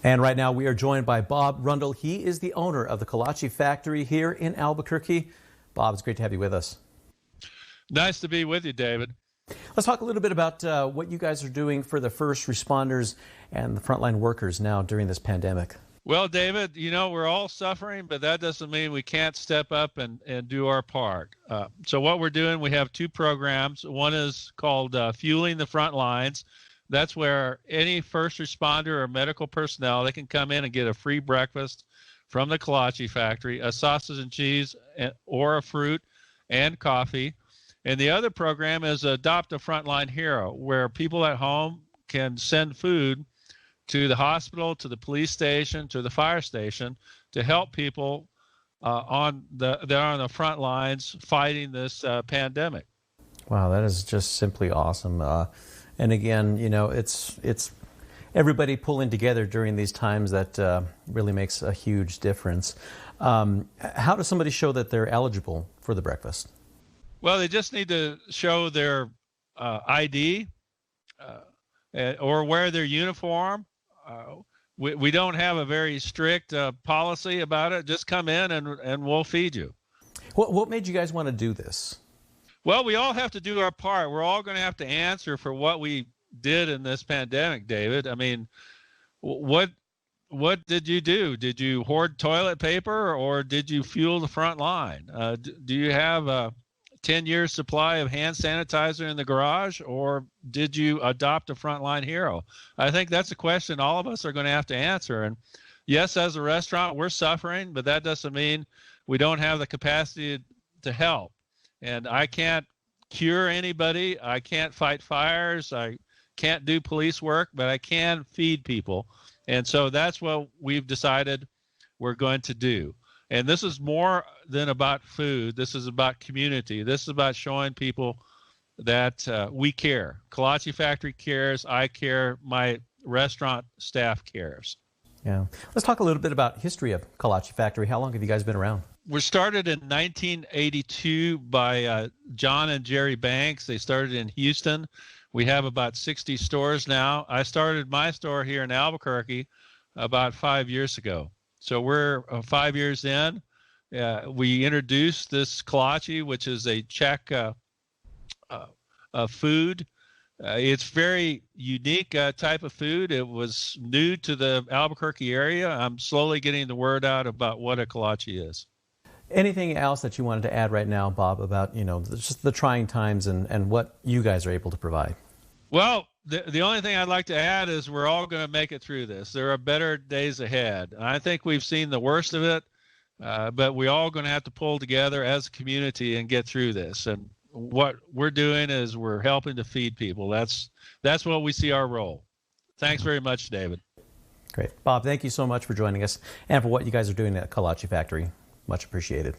And right now we are joined by Bob Rundle. He is the owner of the Kolache factory here in Albuquerque. Bob, it's great to have you with us. Nice to be with you, David. Let's talk a little bit about what you guys are doing for the first responders and the frontline workers now during this pandemic. Well, David, you know, we're all suffering, but that doesn't mean we can't step up and do our part. So what we're doing, we have two programs. One is called Fueling the Front Lines. That's where any first responder or medical personnel, they can come in and get a free breakfast from the Kolache factory, a sausage and cheese or a fruit and coffee. And the other program is Adopt a Frontline Hero, where people at home can send food to the hospital, to the police station, to the fire station to help people that are on the front lines fighting this pandemic. Wow, that is just simply awesome. And again, you know, it's everybody pulling together during these times that really makes a huge difference. How does somebody show that they're eligible for the breakfast? Well, they just need to show their ID or wear their uniform. We don't have a very strict policy about it. Just come in and we'll feed you. What made you guys want to do this? Well, we all have to do our part. We're all going to have to answer for what we did in this pandemic, David. I mean, what did you do? Did you hoard toilet paper or did you fuel the front line? Do you have a 10-year supply of hand sanitizer in the garage, or did you adopt a frontline hero? I think that's a question all of us are going to have to answer. And yes, as a restaurant, we're suffering, but that doesn't mean we don't have the capacity to help. And I can't cure anybody. I can't fight fires. I can't do police work, but I can feed people. And so that's what we've decided we're going to do. And this is more than about food. This is about community. This is about showing people that we care. Kolache Factory cares. I care. My restaurant staff cares. Yeah. Let's talk a little bit about history of Kolache Factory. How long have you guys been around? We started in 1982 by John and Jerry Banks. They started in Houston. We have about 60 stores now. I started my store here in Albuquerque about 5 years ago. So we're 5 years in. We introduced this Kolache, which is a Czech food. It's very unique type of food. It was new to the Albuquerque area. I'm slowly getting the word out about what a Kolache is. Anything else that you wanted to add right now, Bob, about, you know, just the trying times and what you guys are able to provide? Well, the only thing I'd like to add is we're all going to make it through this. There are better days ahead. I think we've seen the worst of it, but we're all going to have to pull together as a community and get through this. And what we're doing is we're helping to feed people. That's what we see our role. Thanks very much, David. Great. Bob, thank you so much for joining us and for what you guys are doing at Kolache Factory. Much appreciated.